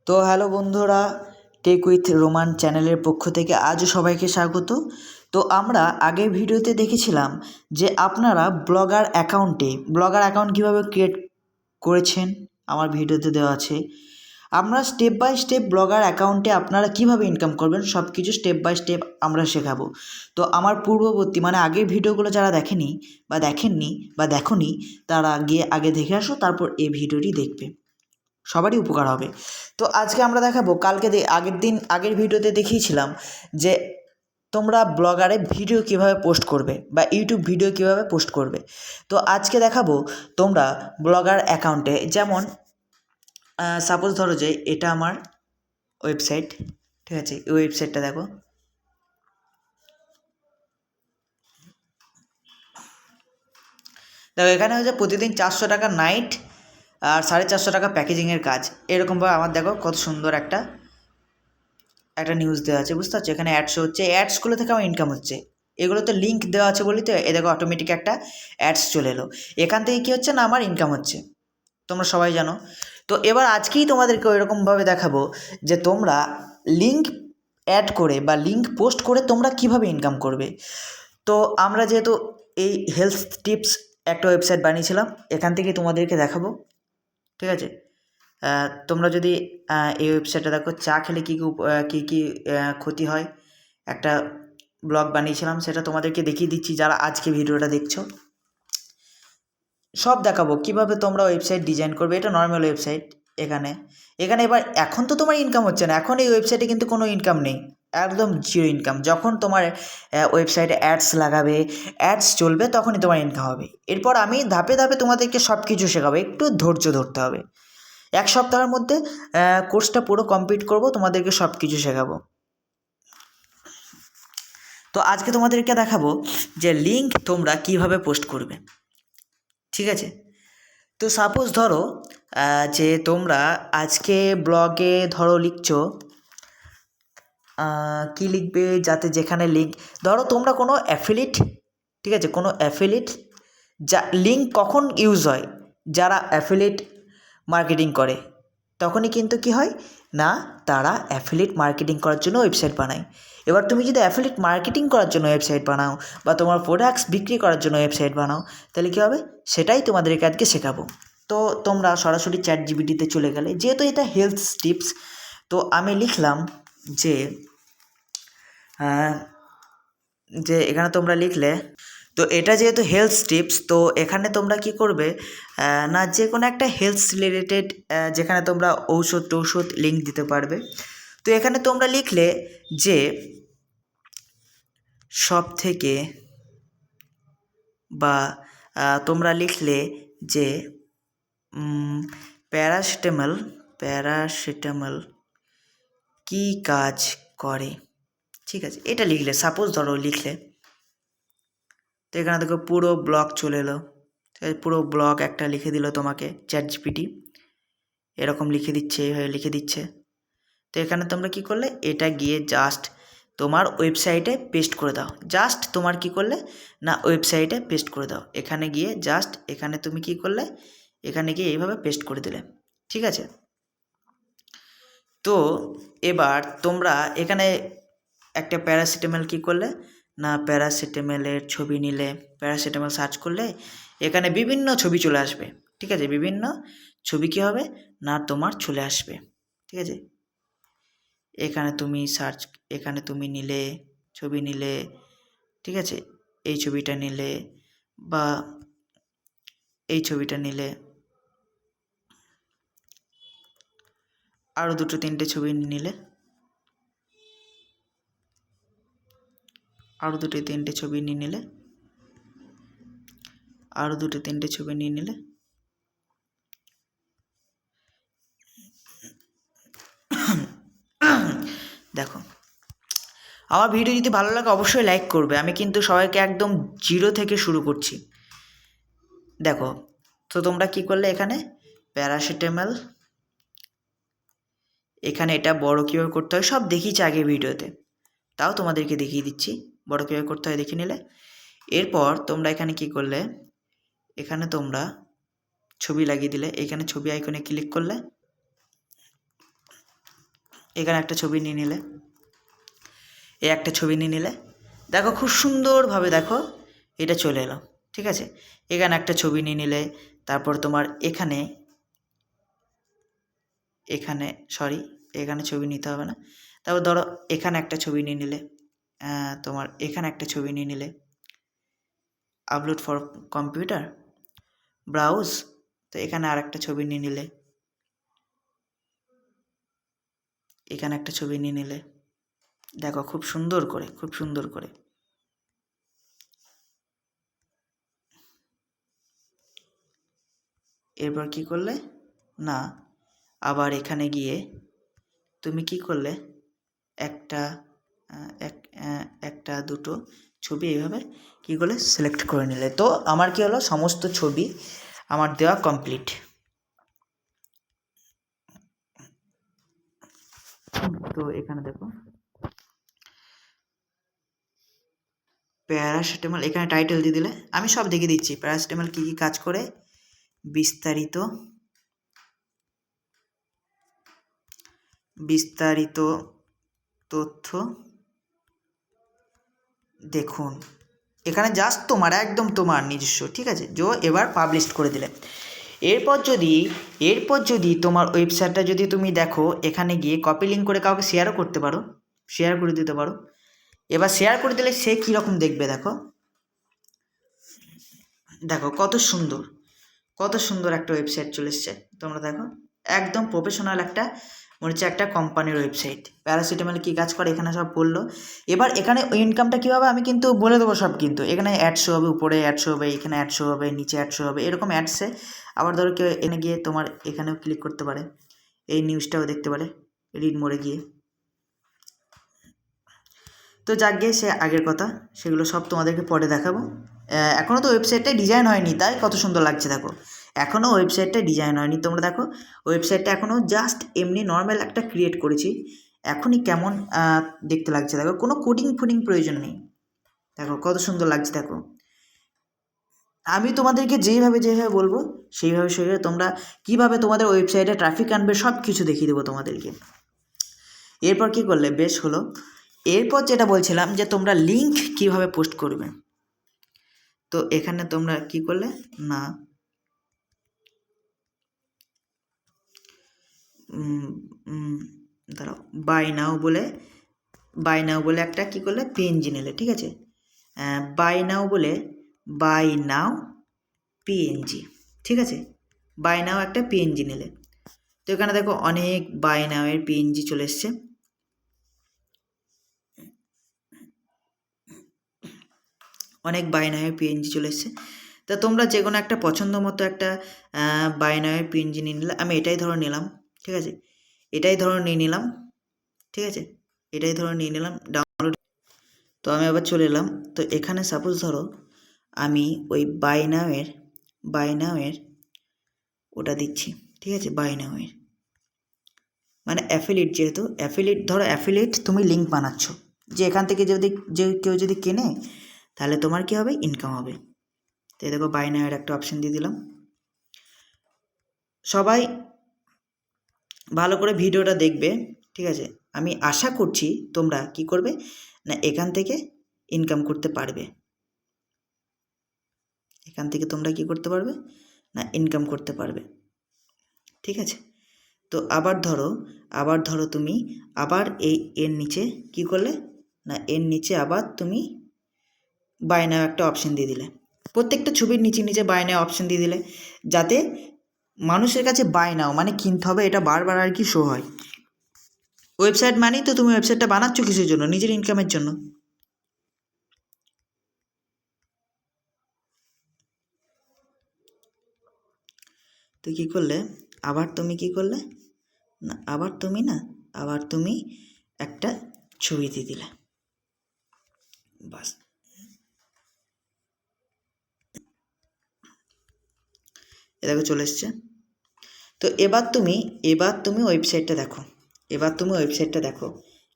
তো হ্যালো বন্ধুরা, take with Roman চ্যানেলের পক্ষ থেকে আজও সবাইকে স্বাগত। তো আমরা আগের ভিডিওতে দেখেছিলাম যে আপনারা ব্লগার অ্যাকাউন্ট কীভাবে ক্রিয়েট করেছেন, আমার ভিডিওতে দেওয়া আছে। আমরা স্টেপ বাই স্টেপ ব্লগার অ্যাকাউন্টে আপনারা কিভাবে ইনকাম করবেন সব কিছু স্টেপ বাই স্টেপ আমরা শেখাবো। তো আমার পূর্ববর্তী আগের ভিডিওগুলো যারা দেখেননি বা দেখোনি তারা গিয়ে আগে দেখে আসো, তারপর এই ভিডিওটি দেখবে, সবারই উপকার হবে। তো আজকে আমরা দেখাবো, আগের ভিডিওতে দেখিয়েছিলাম যে তোমরা ব্লগারে ভিডিও কিভাবে পোস্ট করবে বা ইউটিউব ভিডিও কিভাবে পোস্ট করবে। তো আজকে দেখাবো তোমরা ব্লগার অ্যাকাউন্টে, যেমন সাপোজ ধরো যে এটা আমার ওয়েবসাইট, ঠিক আছে, এই ওয়েবসাইটটা দেখো। এখানে হচ্ছে প্রতিদিন 400 টাকা নাইট আর 450 টাকা প্যাকেজিংয়ের কাজ, এরকমভাবে আমার দেখো কত সুন্দর একটা নিউজ দেওয়া আছে, বুঝতে পারছো। এখানে অ্যাডস হচ্ছে, অ্যাডসগুলো থেকে আমার ইনকাম হচ্ছে। এগুলোতে লিঙ্ক দেওয়া আছে বলি তো এ দেখো অটোমেটিক একটা অ্যাডস চলে এলো। এখান থেকে কী হচ্ছে না, আমার ইনকাম হচ্ছে, তোমরা সবাই জানো। তো এবার আজকেই তোমাদেরকে ওইরকমভাবে দেখাবো যে তোমরা লিঙ্ক অ্যাড করে বা লিঙ্ক পোস্ট করে তোমরা কিভাবে ইনকাম করবে। তো আমরা যেহেতু এই হেলথ টিপস একটা ওয়েবসাইট বানিয়েছিলাম, এখান থেকে তোমাদেরকে দেখাবো, ঠিক আছে। তোমরা যদি এই ওয়েবসাইটটা দেখো, চা খেলে কী কী ক্ষতি হয়, একটা ব্লগ বানিয়েছিলাম, সেটা তোমাদেরকে দেখিয়ে দিচ্ছি যারা আজকে ভিডিওটা দেখছো। সব দেখাবো কীভাবে তোমরা ওয়েবসাইট ডিজাইন করবে। এটা নর্মাল ওয়েবসাইট। এখানে এবার এখন তো তোমার ইনকাম হচ্ছে না, এখন এই ওয়েবসাইটে কিন্তু কোনো ইনকাম নেই, একদম জিরো ইনকাম। যখন তোমার ওয়েবসাইটে অ্যাডস লাগাবে, অ্যাডস চলবে, তখনই তোমার ইনকাম হবে। এরপর আমি ধাপে ধাপে তোমাদেরকে সব কিছু শেখাবো, একটু ধৈর্য ধরতে হবে। 1 সপ্তাহের মধ্যে কোর্সটা পুরো কমপ্লিট করব, তোমাদেরকে সব কিছু শেখাবো। তো আজকে তোমাদেরকে দেখাবো যে লিঙ্ক তোমরা কিভাবে পোস্ট করবে, ঠিক আছে। তো সাপোজ ধরো যে তোমরা আজকে ব্লগে ধরো লিখছো, কী লিখবে যাতে যেখানে লিঙ্ক, ধরো তোমরা কোনো অ্যাফিলিয়েট, ঠিক আছে, কোনো অ্যাফিলিয়েট যা লিঙ্ক কখন ইউজ হয়, যারা অ্যাফিলিয়েট মার্কেটিং করে তখনই কিন্তু কি হয় না, তারা অ্যাফিলিয়েট মার্কেটিং করার জন্য ওয়েবসাইট বানায়। এবার তুমি যদি অ্যাফিলিয়েট মার্কেটিং করার জন্য ওয়েবসাইট বানাও বা তোমার প্রোডাক্টস বিক্রি করার জন্য ওয়েবসাইট বানাও, তাহলে কী হবে সেটাই তোমাদেরকে আজকে শেখাবো। তো তোমরা সরাসরি ChatGPT-তে চলে গেলে, যেহেতু এটা হেলথ টিপস, তো আমি লিখলাম যে এখানে তোমরা লিখলে, তো এটা যেহেতু হেলথ টিপস, তো এখানে তোমরা কি করবে না, যে কোনো একটা হেলথ রিলেটেড যেখানে তোমরা ঔষধ লিঙ্ক দিতে পারবে। তো এখানে তোমরা লিখলে যে সব থেকে, বা তোমরা লিখলে যে প্যারাসিটামল কী কাজ করে, ঠিক আছে, এটা লিখলে, সাপোজ ধরো লিখলে। তো এখানে দেখো পুরো ব্লগ চলে এলো, পুরো ব্লগ একটা লিখে দিল তোমাকে ChatGPT, এরকম লিখে দিচ্ছে, এইভাবে লিখে দিচ্ছে। তো এখানে তোমরা কি করলে, এটা গিয়ে জাস্ট তোমার ওয়েবসাইটে পেস্ট করে দাও। জাস্ট তোমার কি করলে না, ওয়েবসাইটে পেস্ট করে দাও। এখানে গিয়ে জাস্ট এখানে তুমি কি করলে, এখানে গিয়ে এইভাবে পেস্ট করে দিলে, ঠিক আছে। তো এবার তোমরা এখানে একটা প্যারাসিটামল কি করলে না, প্যারাসিটামলের ছবি নিলে, প্যারাসিটামল সার্চ করলে এখানে বিভিন্ন ছবি চলে আসবে, ঠিক আছে। বিভিন্ন ছবি কী হবে না, তোমার চলে আসবে, ঠিক আছে। এখানে তুমি নিলে, ছবি নিলে, ঠিক আছে, এই ছবিটা নিলে বা এই ছবিটা নিলে, আরও 2-3টে ছবি নিলে, আরও 2-3টে ছবি নিয়ে নিলে, আরও 2-3টে ছবি নিয়ে নিলে, দেখো আমার ভিডিও যদি ভালো লাগে অবশ্যই লাইক করবে। আমি কিন্তু সবাইকে একদম জিরো থেকে শুরু করছি। দেখো, তো তোমরা কি করলে, এখানে প্যারাসিটামল, এখানে এটা বড় কীভাবে করতে হয় সব দেখিয়েছি আগের ভিডিওতে, তাও তোমাদেরকে দেখিয়ে দিচ্ছি বড় কীভাবে করতে হয়, দেখে নিলে। এরপর তোমরা এখানে কি করলে, এখানে তোমরা ছবি লাগিয়ে দিলে, এখানে ছবি আইকনে ক্লিক করলে, এখানে একটা ছবি নিয়ে নিলে, এই একটা ছবি নিয়ে নিলে, দেখো খুব সুন্দরভাবে দেখো এটা চলে এলো। ঠিক আছে, এখানে একটা ছবি নিয়ে নিলে, তারপর তোমার এখানে এখানে সরি এখানে ছবি নিতে হবে না। তারপর ধরো এখানে একটা ছবি নিয়ে নিলে, তোমার এখানে একটা ছবি নিয়ে নিলে, আপলোড ফর কম্পিউটার ব্রাউজ, তো এখানে আর একটা ছবি নিয়ে নিলে, এখানে একটা ছবি নিয়ে নিলে, দেখো খুব সুন্দর করে, খুব সুন্দর করে। এরপর কি করলে না, আবার এখানে গিয়ে তুমি কি করলে, একটা একটা দুটো ছবি এইভাবে কি করলে সিলেক্ট করে নিলে। তো আমার কি হলো, সমস্ত ছবি আমার দেওয়া কমপ্লিট। তো এখানে দেখো প্যারাসিটামল, এখানে টাইটেল দিয়ে দিলে, আমি সব দেখিয়ে দিচ্ছি প্যারাসিটামল কী কী কাজ করে, বিস্তারিত বিস্তারিত তথ্য দেখুন। এখানে জাস্ট তোমার একদম তোমার নিজস্ব, ঠিক আছে, এবার পাবলিশ করে দিলে। এরপর যদি তোমার ওয়েবসাইটটা যদি তুমি দেখো, এখানে গিয়ে কপি লিঙ্ক করে কাউকে শেয়ারও করতে পারো, শেয়ার করে দিতে পারো। এবার শেয়ার করে দিলে সে কীরকম দেখবে, দেখো দেখো কত সুন্দর, কত সুন্দর একটা ওয়েবসাইট চলে এসছে। তোমরা দেখো একদম প্রফেশনাল একটা, মনে হচ্ছে একটা কোম্পানির ওয়েবসাইট। প্যারাসিটামল কী কাজ করে এখানে সব বললো। এবার এখানে ইনকামটা কীভাবে আমি কিন্তু বলে দেবো সব, কিন্তু এখানে অ্যাডশো হবে, উপরে অ্যাডশো হবে, এখানে অ্যাডশো হবে, নিচে অ্যাডশো হবে, এরকম অ্যাডসে। আবার ধরো কেউ এখানে গিয়ে তোমার এখানেও ক্লিক করতে পারে, এই নিউজটাও দেখতে পারে রিড মোড়ে গিয়ে। তো যাক গিয়ে সে আগের কথা, সেগুলো সব তোমাদেরকে পরে দেখাবো। এখনও তো ওয়েবসাইটটাই ডিজাইন হয়নি, তাই কত সুন্দর লাগছে দেখো। এখনও ওয়েবসাইটটা ডিজাইন হয়নি, তোমরা দেখো ওয়েবসাইটটা এখনও জাস্ট এমনি নর্মাল একটা ক্রিয়েট করেছি। এখনই কেমন দেখতে লাগছে দেখো, কোনো কোডিং ফোডিং প্রয়োজন নেই। দেখো কত সুন্দর লাগছে দেখো। আমি তোমাদেরকে যেভাবে বলবো সেইভাবে তোমরা কীভাবে তোমাদের ওয়েবসাইটে ট্রাফিক আনবে সব কিছু দেখিয়ে দেবো তোমাদেরকে। এরপর কি করলে বেশ হলো। এরপর যেটা বলছিলাম যে তোমরা লিঙ্ক কিভাবে পোস্ট করবে, তো এখানে তোমরা কি করলে না, দাঁড়াও, বাই নাও বলে একটা কি করলে পিএনজি নিলে, ঠিক আছে, বাই নাও পিএনজি, ঠিক আছে, বাই নাও একটা পিএনজি নিলে। তো এখানে দেখো অনেক বাই নাও এর পিএনজি চলে এসছে, অনেক বাই নাও পিএনজি চলে এসছে। তা তোমরা যে কোনো একটা পছন্দ মতো একটা বাই নাও পিএনজি নিয়ে নিলে, আমি এটাই ধরো নিলাম, ঠিক আছে, এটাই ধরো নিয়ে নিলাম, ঠিক আছে, এটাই ধরো নিয়ে নিলাম ডাউনলোড। তো আমি আবার চলে এলাম। তো এখানে সাপোজ ধরো আমি ওই বাই নাওয়ের ওটা দিচ্ছি, ঠিক আছে, বাই নাওয়ের মানে অ্যাফিলিয়েট, যেহেতু অ্যাফিলিয়েট তুমি লিঙ্ক বানাচ্ছ, যে এখান থেকে কেউ যদি কেনে তাহলে তোমার কি হবে, ইনকাম হবে। তো দেখো বাই নাওয়ের একটা অপশন দিয়ে দিলাম। সবাই ভালো করে ভিডিওটা দেখবে, ঠিক আছে, আমি আশা করছি তোমরা কি করবে না, এখান থেকে ইনকাম করতে পারবে, এখান থেকে তোমরা কি করতে পারবে না, ইনকাম করতে পারবে, ঠিক আছে। তো আবার ধরো তুমি আবার এর নিচে কি করলে না, এর নিচে আবার তুমি বাই নাও একটা অপশন দিয়ে দিলে, প্রত্যেকটা ছবির নিচে বাই নাও অপশন দিয়ে দিলে, যাতে মানুষের কাছে বাই নাও মানে কিনতে হবে এটা বারবার আর কি শো হয়। ওয়েবসাইট মানেই তো তুমি ওয়েবসাইটটা বানাচ্ছ কিসের জন্য, নিজের ইনকামের জন্য। তো কী করলে আবার তুমি কি করলে না, আবার তুমি একটা ছবি দিয়ে দিলে, বাস। এ দেখো চলে এসছে। তো এবার তুমি ওয়েবসাইটটা দেখো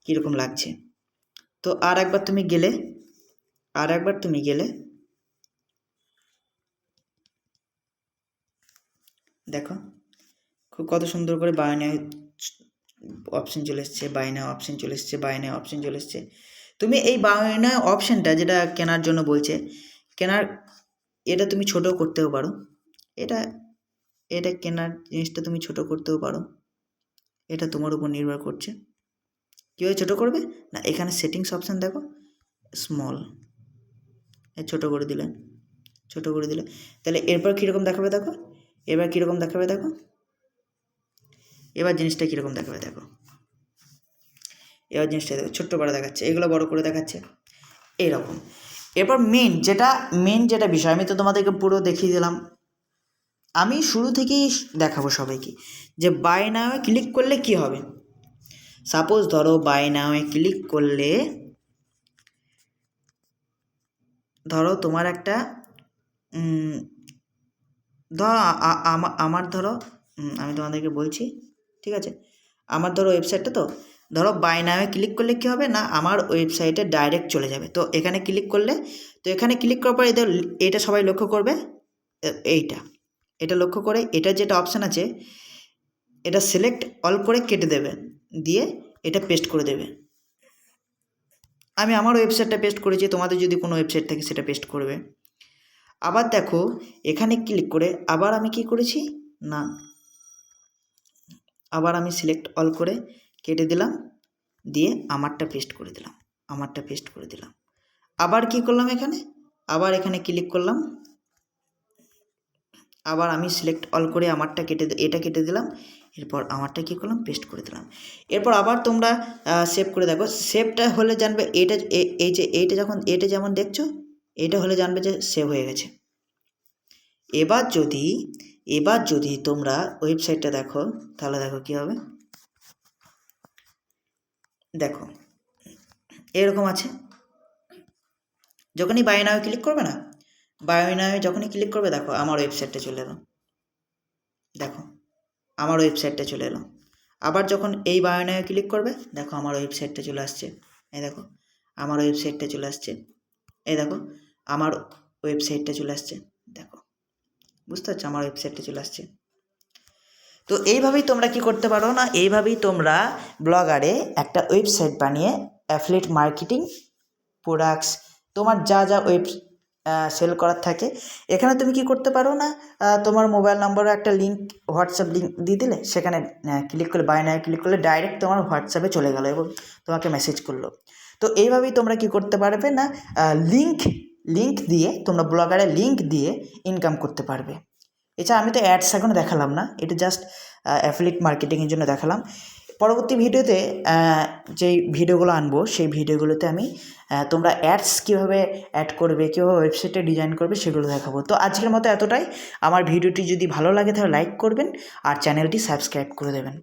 কীরকম লাগছে। তো আর একবার তুমি গেলে দেখো খুব কত সুন্দর করে বানানো অপশন চলে এসছে, বাই নাও অপশন চলে এসছে, বাই নাও অপশন চলে এসছে। তুমি এই বাই নাও অপশনটা যেটা কেনার জন্য বলছে, কেনার এটা তুমি ছোটো করতেও পারো, এটা এটা কেনার জিনিসটা তুমি ছোটো করতেও পারো, এটা তোমার উপর নির্ভর করছে। কীভাবে ছোটো করবে না, এখানে সেটিংস অপশান দেখো, স্মল, ছোটো করে দিলে, ছোটো করে দিলে, তাহলে এরপর কীরকম দেখাবে দেখো, এবার কীরকম দেখাবে দেখো, এবার জিনিসটা কীরকম দেখাবে দেখো, এবার জিনিসটা দেখো ছোট্ট করে দেখাচ্ছে, এগুলো বড় করে দেখাচ্ছে এইরকম। এরপর মেন যেটা বিষয়, আমি তো তোমাদেরকে পুরো দেখিয়ে দিলাম, আমি শুরু থেকেই দেখাবো সবাইকে যে বাই নাওয়ে ক্লিক করলে কি হবে। সাপোজ ধরো বাই নাওয়ে ক্লিক করলে, ধরো তোমার একটা ধরো আমার ধরো আমি তোমাদেরকে বলছি, ঠিক আছে, আমার ধরো ওয়েবসাইটটা, তো ধরো বাই নাওয়ে ক্লিক করলে কী হবে না, আমার ওয়েবসাইটে ডাইরেক্ট চলে যাবে। তো এখানে ক্লিক করলে, তো এখানে ক্লিক করার পর এদের এটা সবাই লক্ষ্য করবে, এটা লক্ষ্য করে এটা যেটা অপশান আছে এটা সিলেক্ট অল করে কেটে দেবে, দিয়ে এটা পেস্ট করে দেবে। আমি আমার ওয়েবসাইটটা পেস্ট করেছি, তোমাদের যদি কোনো ওয়েবসাইট থাকে সেটা পেস্ট করবে। আবার দেখো এখানে ক্লিক করে আবার আমি কি করেছি না, আবার আমি সিলেক্ট অল করে কেটে দিলাম, দিয়ে আমারটা পেস্ট করে দিলাম, আমারটা পেস্ট করে দিলাম। আবার কি করলাম এখানে, আবার এখানে ক্লিক করলাম, আবার আমি সিলেক্ট অল করে আমারটা এটা কেটে দিলাম, এরপর আমারটা কী করলাম পেস্ট করে দিলাম। এরপর আবার তোমরা সেভ করে দেখো, সেভটা হলে জানবে এটা এই যে এইটা যখন এটা যেমন দেখছো, এটা হলে জানবে যে সেভ হয়ে গেছে। এবার যদি তোমরা ওয়েবসাইটটা দেখো, তাহলে দেখো কী হবে, দেখো এরকম আছে। যখনই বাই নাও ক্লিক করবে না, বাই নাও যখনই ক্লিক করবে দেখো আমার ওয়েবসাইটটা চলে এলো, দেখো আমার ওয়েবসাইটটা চলে এলো। আবার যখন এই বাই নাও ক্লিক করবে দেখো আমার ওয়েবসাইটটা চলে আসছে, এই দেখো আমার ওয়েবসাইটটা চলে আসছে, এই দেখো আমার ওয়েবসাইটটা চলে আসছে, দেখো বুঝতে পারছো আমার ওয়েবসাইটটা চলে আসছে। তো এইভাবেই তোমরা কি করতে পারো না, এইভাবেই তোমরা ব্লগারে একটা ওয়েবসাইট বানিয়ে অ্যাফিলিয়েট মার্কেটিং প্রোডাক্টস তোমার যা সেল করার থাকে, এখানে তুমি কি করতে পারো না, তোমার মোবাইল নম্বরে একটা লিঙ্ক, হোয়াটসঅ্যাপ লিঙ্ক দিয়ে দিলে, সেখানে ক্লিক করলে বাই নাও ক্লিক করলে ডাইরেক্ট তোমার হোয়াটসঅ্যাপে চলে গেলো এবং তোমাকে মেসেজ করলো। তো এইভাবেই তোমরা কি করতে পারবে না, লিঙ্ক দিয়ে তোমরা ব্লগারে লিঙ্ক দিয়ে ইনকাম করতে পারবে। এছাড়া আমি তো অ্যাডস এখনও দেখালাম না, এটা জাস্ট অ্যাফিলিয়েট মার্কেটিংয়ের জন্য দেখালাম। পরবর্তী ভিডিওতে যেই ভিডিওগুলো আনবো সেই ভিডিওগুলোতে আমি তোমরা অ্যাডস কীভাবে অ্যাড করবে, কীভাবে ওয়েবসাইটে ডিজাইন করবে সেগুলো দেখাবো। তো আজকের মতো এতটাই। আমার ভিডিওটি যদি ভালো লাগে তাহলে লাইক করবেন আর চ্যানেলটি সাবস্ক্রাইব করে দেবেন।